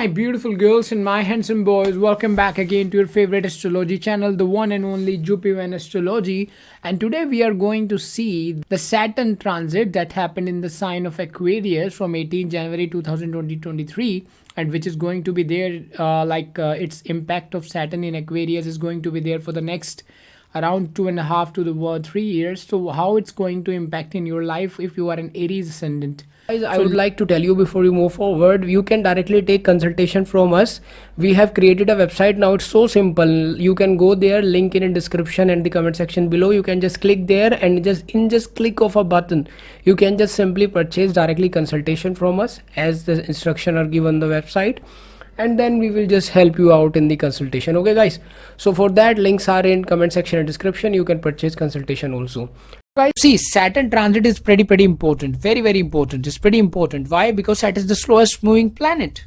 My beautiful girls and my handsome boys, welcome back again to your favorite astrology channel, the one and only Jupiven Astrology. And today we are going to see the Saturn transit that happened in the sign of Aquarius from 18 January 2023, and which is going to be there, its impact of Saturn in Aquarius is going to be there for the next around 2.5 to the 3 years. So how it's going to impact in your life if you are an Aries ascendant. Guys, I would like to tell you before you move forward, you can directly take consultation from us. We have created a website now. It's so simple. You can go there, link in description and the comment section below. You can just click there and just click of a button, you can just simply purchase directly consultation from us as the instruction are given on the website, and then we will just help you out in the consultation. Okay guys, so for that, links are in comment section and description. You can purchase consultation also. Guys, see, Saturn transit is pretty important, very important. It's pretty important. Why? Because Saturn is the slowest moving planet.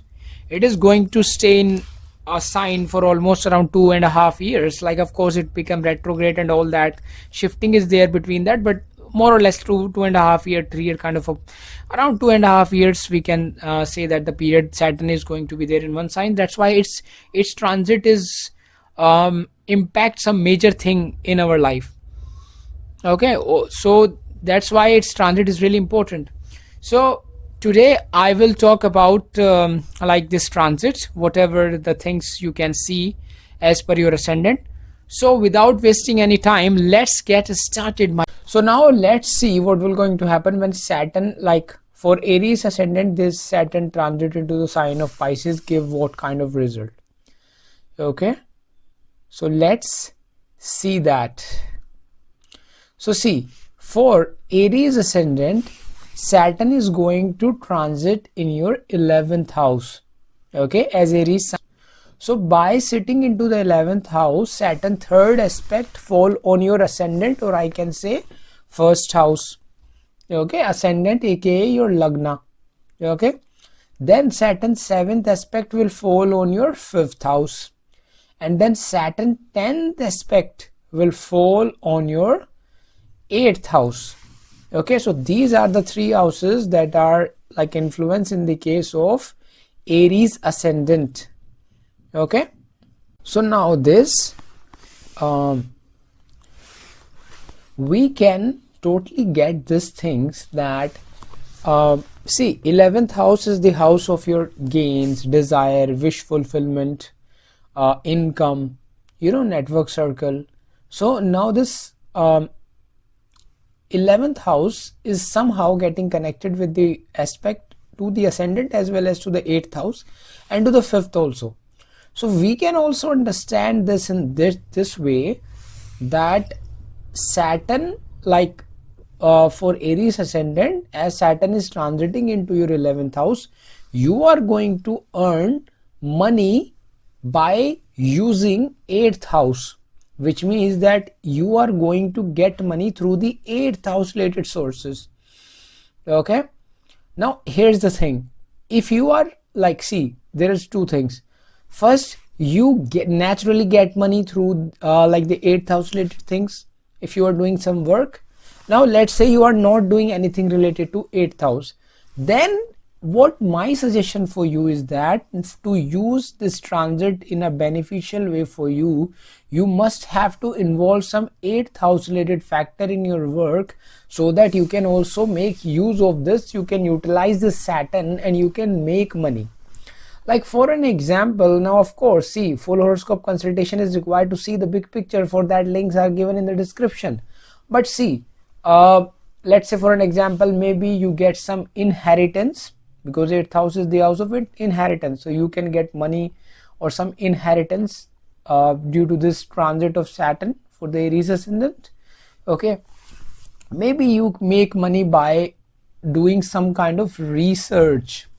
It is going to stay in a sign for almost around 2.5 years. Like, of course, it become retrograde and all that. Shifting is there between that, but more or less 2.5 year, 3 year kind of around 2.5 years, we can say that the period Saturn is going to be there in one sign. That's why its transit is impact some major thing in our life. Okay, so that's why its transit is really important. So today I will talk about like this transit, whatever the things you can see as per your ascendant. So without wasting any time, let's get started. So now let's see what will going to happen when Saturn, like for Aries ascendant, this Saturn transit into the sign of Pisces give what kind of result. Okay, so let's see that. So see, for Aries ascendant, Saturn is going to transit in your 11th house, okay, as Aries. So by sitting into the 11th house, Saturn third aspect fall on your ascendant, or I can say first house, okay, ascendant aka your lagna, okay. Then Saturn seventh aspect will fall on your 5th house, and then Saturn 10th aspect will fall on your 8th house. Okay, so these are the 3 houses that are like influence in the case of Aries ascendant. Okay, so now this we can totally get these things that see, 11th house is the house of your gains, desire, wish fulfillment, income, network circle. So now this 11th house is somehow getting connected with the aspect to the ascendant as well as to the 8th house and to the 5th also. So we can also understand this in this way, that Saturn, like for Aries ascendant, as Saturn is transiting into your 11th house, you are going to earn money by using 8th house, which means that you are going to get money through the 8th house related sources. Okay, now here's the thing. If you are like, see, there is 2 things. First, you naturally get money through like the 8th house related things if you are doing some work. Now let's say you are not doing anything related to 8th house, then what my suggestion for you is that to use this transit in a beneficial way for you, you must have to involve some 8th house related factor in your work, so that you can also make use of this. You can utilize this Saturn and you can make money. Like for an example, now of course, see, full horoscope consultation is required to see the big picture. For that, links are given in the description. But see, let's say for an example, maybe you get some inheritance, because 8th house is the house of inheritance. So you can get money or some inheritance due to this transit of Saturn for the Aries ascendant. Okay, maybe you make money by doing some kind of research.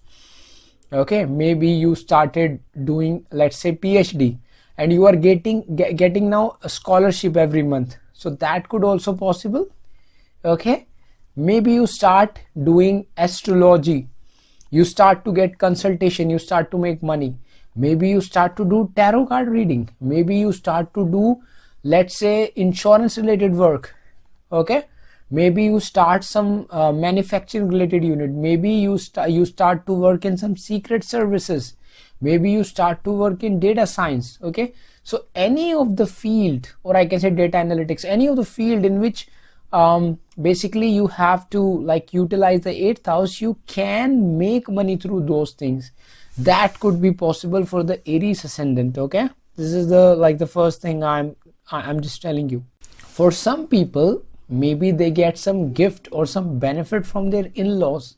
Okay, maybe you started doing, let's say, PhD, and you are getting now a scholarship every month. So that could also possible. Okay, maybe you start doing astrology, you start to get consultation, you start to make money. Maybe you start to do tarot card reading, maybe you start to do, let's say, insurance related work. Okay, maybe you start some manufacturing related unit, maybe you start to work in some secret services, maybe you start to work in data science. Okay, so any of the field, or I can say data analytics, any of the field in which basically you have to like utilize the 8th house, you can make money through those things. That could be possible for the Aries ascendant. Okay, this is the first thing I'm just telling you. For some people, maybe they get some gift or some benefit from their in-laws.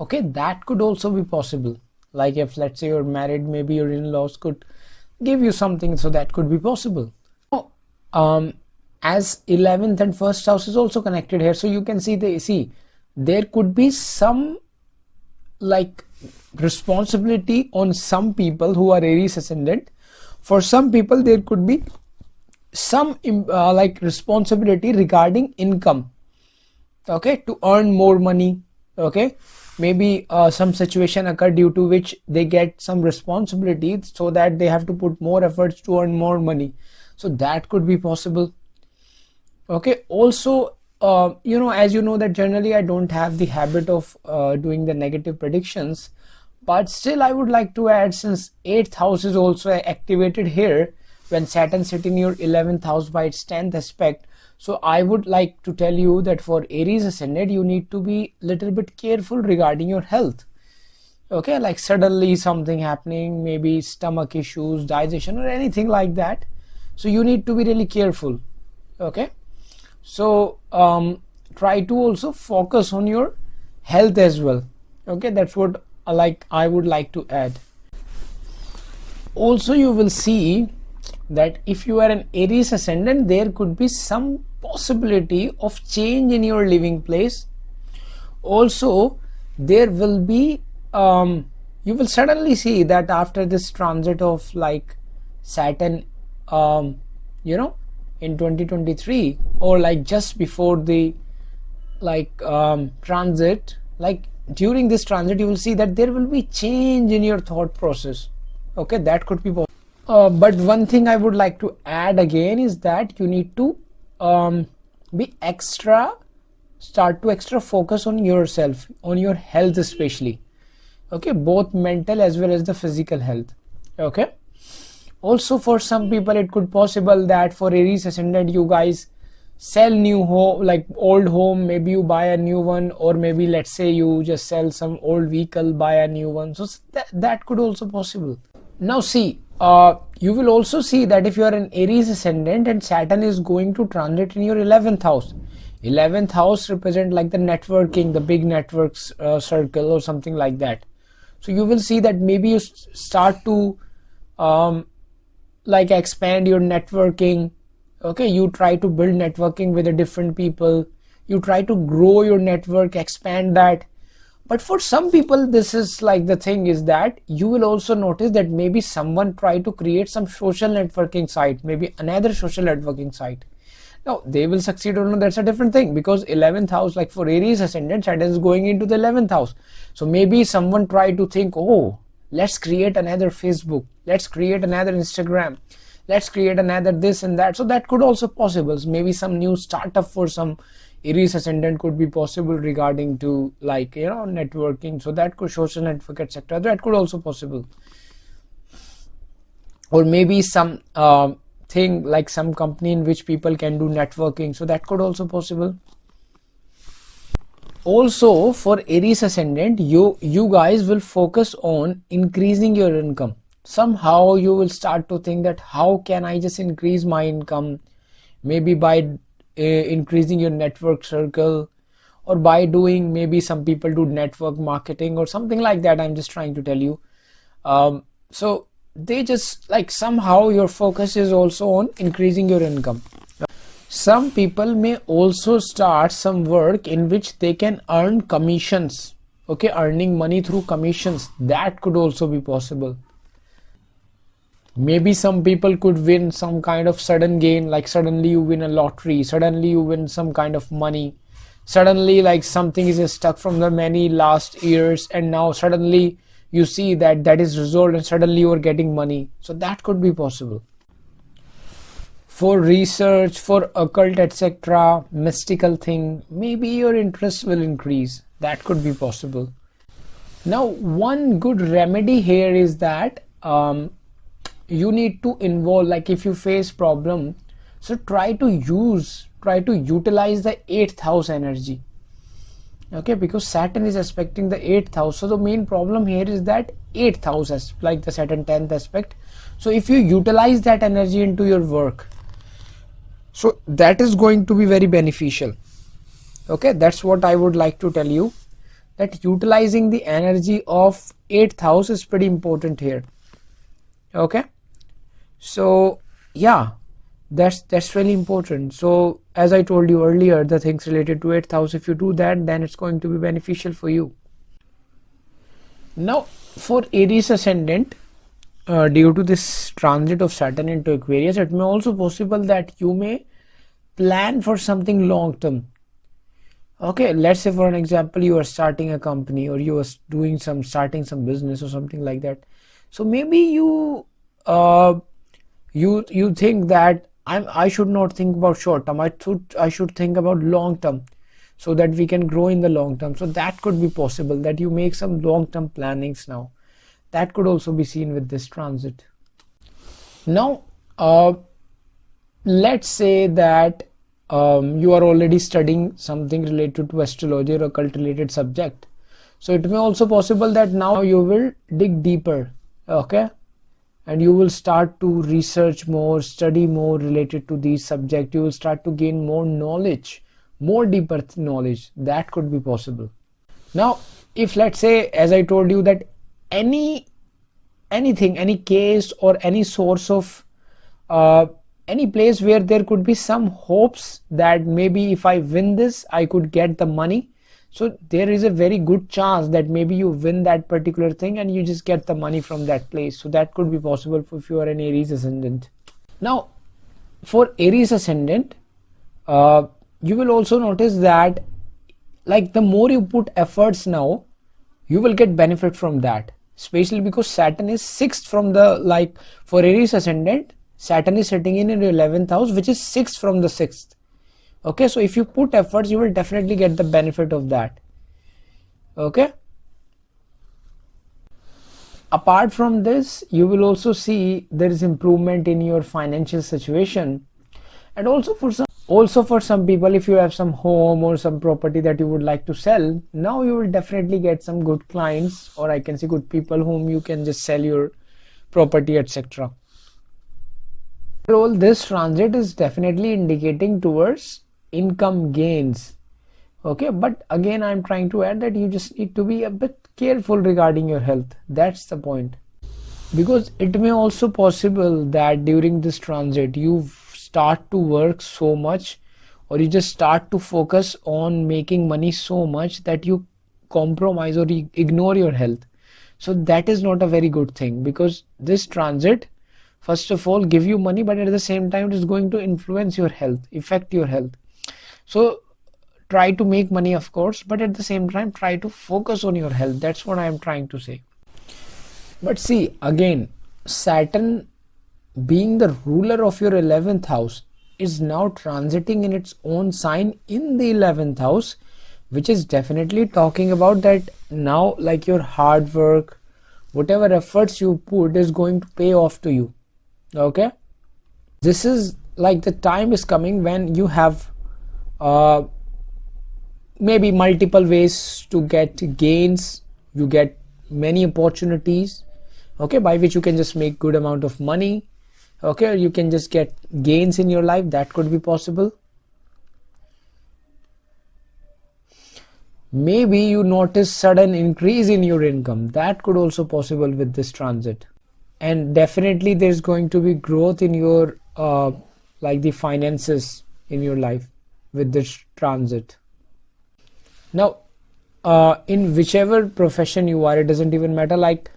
Okay, that could also be possible. Like if let's say you're married, maybe your in-laws could give you something, so that could be possible. As 11th and 1st house is also connected here, so you can see there could be some like responsibility on some people who are Aries ascendant. For some people there could be some like responsibility regarding income, okay, to earn more money. Okay, maybe some situation occur due to which they get some responsibility, so that they have to put more efforts to earn more money, so that could be possible. Okay, also as you know that generally I don't have the habit of doing the negative predictions, but still I would like to add, since 8th house is also activated here when Saturn sits in your 11th house by its 10th aspect. So I would like to tell you that for Aries ascendant, you need to be little bit careful regarding your health. Okay, like suddenly something happening, maybe stomach issues, digestion or anything like that. So you need to be really careful. Okay, so try to also focus on your health as well. Okay, that's what I would like to add. Also, you will see that if you are an Aries ascendant, there could be some possibility of change in your living place. Also, there will be you will suddenly see that after this transit of like Saturn in 2023, or like just before the transit, like during this transit, you will see that there will be change in your thought process. Okay, that could be possible. But one thing I would like to add again is that you need to start to extra focus on yourself, on your health especially. Okay, both mental as well as the physical health. Okay, also for some people it could possible that for Aries ascendant, you guys sell new home, like old home, maybe you buy a new one, or maybe let's say you just sell some old vehicle, buy a new one. So that could also possible. Now see, you will also see that if you are an Aries ascendant and Saturn is going to transit in your 11th house. 11th house represent like the networking, the big networks circle or something like that. So you will see that maybe you start to like expand your networking. Okay, you try to build networking with the different people. You try to grow your network, expand that. But for some people, this is like the thing is that you will also notice that maybe someone try to create some social networking site, maybe another social networking site. Now they will succeed or not, that's a different thing, because 11th house, like for Aries ascendant, Saturn is going into the 11th house. So maybe someone try to think, oh, let's create another Facebook, let's create another Instagram, let's create another this and that. So that could also possible. So maybe some new startup for some Aries ascendant could be possible regarding to like networking. So that could social network, etc. That could also possible. Or maybe some thing like some company in which people can do networking. So that could also possible. Also for Aries ascendant, you guys will focus on increasing your income. Somehow you will start to think that how can I just increase my income, maybe by increasing your network circle, or by doing, maybe some people do network marketing or something like that. I'm just trying to tell you. So they just like somehow your focus is also on increasing your income. Some people may also start some work in which they can earn commissions. Okay, earning money through commissions, that could also be possible. Maybe some people could win some kind of sudden gain, like suddenly you win a lottery, suddenly you win some kind of money, suddenly like something is stuck from the many last years, and now suddenly you see that that is resolved and suddenly you are getting money. So that could be possible. For research, for occult, etc., mystical thing, maybe your interest will increase. That could be possible. Now one good remedy here is that you need to involve, like if you face problem, so try to utilize the 8th house energy. Okay, because Saturn is aspecting the 8th house. So the main problem here is that 8th house is like the Saturn 10th aspect. So if you utilize that energy into your work, so that is going to be very beneficial. Okay, that's what I would like to tell you, that utilizing the energy of 8th house is pretty important here. Okay, so yeah, that's really important. So as I told you earlier, the things related to 8th house, if you do that, then it's going to be beneficial for you. Now for Aries ascendant, due to this transit of Saturn into Aquarius, it may also possible that you may plan for something long term. Okay, let's say for an example, you are starting a company, or you are starting some business or something like that. So maybe you think that I should not think about short term. I should think about long term, so that we can grow in the long term. So that could be possible, that you make some long term plannings now. That could also be seen with this transit. Now let's say that you are already studying something related to astrology or occult related subject. So it may also possible that now you will dig deeper. Okay, and you will start to research more, study more related to these subjects. You will start to gain more knowledge, more deeper knowledge. That could be possible. Now if, let's say, as I told you, that anything, any case or any source of any place where there could be some hopes that maybe if I win this, I could get the money. So there is a very good chance that maybe you win that particular thing and you just get the money from that place. So that could be possible if you are an Aries ascendant. Now for Aries ascendant, you will also notice that, like, the more you put efforts now, you will get benefit from that, especially because Saturn is 6th from the, like, for Aries ascendant, Saturn is sitting in your 11th house, which is 6th from the 6th. Okay, so if you put efforts, you will definitely get the benefit of that. Okay, apart from this, you will also see there is improvement in your financial situation. And also for some people, if you have some home or some property that you would like to sell, now you will definitely get some good clients, or I can say good people whom you can just sell your property, etc. Overall, this transit is definitely indicating towards income gains. Okay, but again, I'm trying to add that you just need to be a bit careful regarding your health. That's the point, because it may also possible that during this transit you start to work so much, or you just start to focus on making money so much that you compromise or ignore your health. So that is not a very good thing, because this transit, first of all, give you money, but at the same time it is going to influence your health, affect your health. So try to make money, of course, but at the same time try to focus on your health. That's what I am trying to say. But see, again, Saturn, being the ruler of your 11th house, is now transiting in its own sign in the 11th house, which is definitely talking about that now, like, your hard work, whatever efforts you put is going to pay off to you. Okay, this is like the time is coming when you have maybe multiple ways to get gains. You get many opportunities, okay, by which you can just make good amount of money. Okay, or you can just get gains in your life. That could be possible. Maybe you notice sudden increase in your income. That could also possible with this transit. And definitely there's going to be growth in your like the finances in your life with this transit. Now in whichever profession you are, it doesn't even matter, like,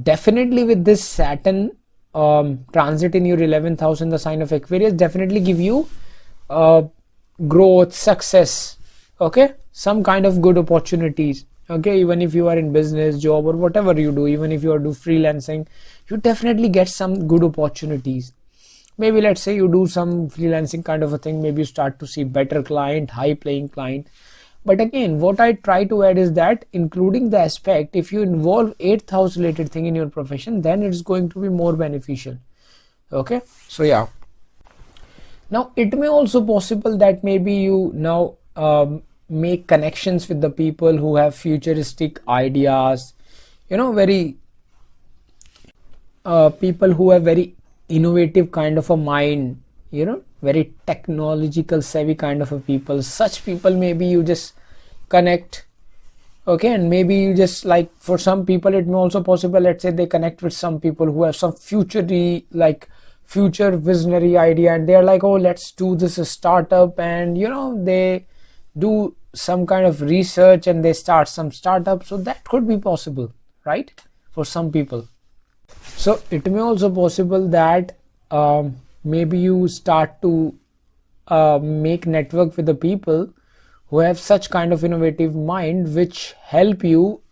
definitely with this Saturn transit in your 11th house in the sign of Aquarius, definitely give you growth, success, okay, some kind of good opportunities. Okay, even if you are in business, job, or whatever you do, even if you are do freelancing, you definitely get some good opportunities. Maybe let's say you do some freelancing kind of a thing, maybe you start to see better client, high paying client. But again, what I try to add is that including the aspect, if you involve 8th house related thing in your profession, then it's going to be more beneficial. Okay, so yeah. Now it may also possible that maybe you now make connections with the people who have futuristic ideas, you know, very people who have very innovative kind of a mind, you know, very technological savvy kind of a people. Such people maybe you just connect. Okay, and maybe you just, like, for some people it may also possible, let's say they connect with some people who have some future visionary idea, and they're like, oh, let's do this startup, and you know, they do some kind of research and they start some startup. So that could be possible, right, for some people. So it may also possible that maybe you start to make network with the people who have such kind of innovative mind, which help you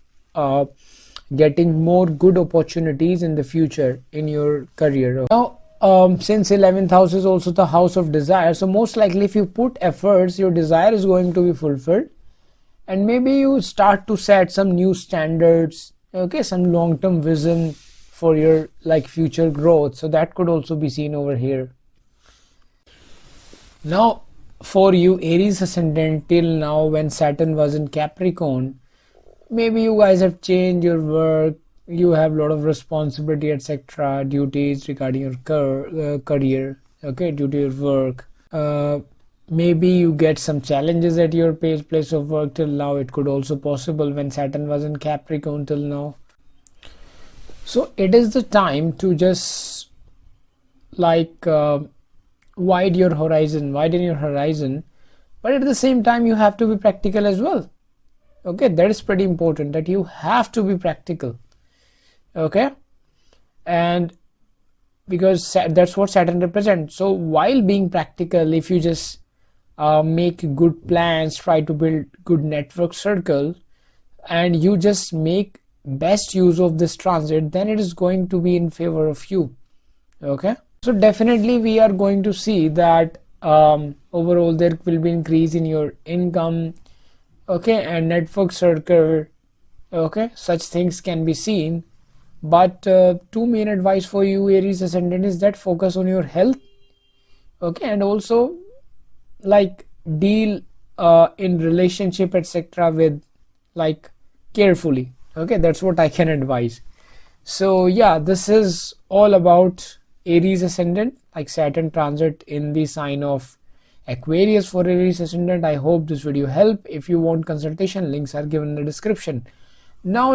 getting more good opportunities in the future in your career. Now since 11th house is also the house of desire, so most likely if you put efforts, your desire is going to be fulfilled, and maybe you start to set some new standards, okay, some long-term vision for your like future growth. So that could also be seen over here. Now for you Aries ascendant, till now when Saturn was in Capricorn, maybe you guys have changed your work, you have a lot of responsibility, etc., duties regarding your career, okay, due to your work. Maybe you get some challenges at your place of work till now. It could also possible when Saturn was in Capricorn till now. So it is the time to just like widen your horizon, but at the same time you have to be practical as well. Okay, that is pretty important, that you have to be practical. Okay, and because that's what Saturn represents. So while being practical, if you just make good plans, try to build good network circle, and you just make best use of this transit, then it is going to be in favor of you. Okay, so definitely we are going to see that overall there will be increase in your income, okay, and network circle, okay, such things can be seen. But two main advice for you Aries ascendant is that focus on your health, okay, and also like deal in relationship, etc., with like carefully. Okay, that's what I can advise. So yeah, this is all about Aries ascendant, like Saturn transit in the sign of Aquarius for Aries ascendant. I hope this video helped. If you want consultation, links are given in the description. Now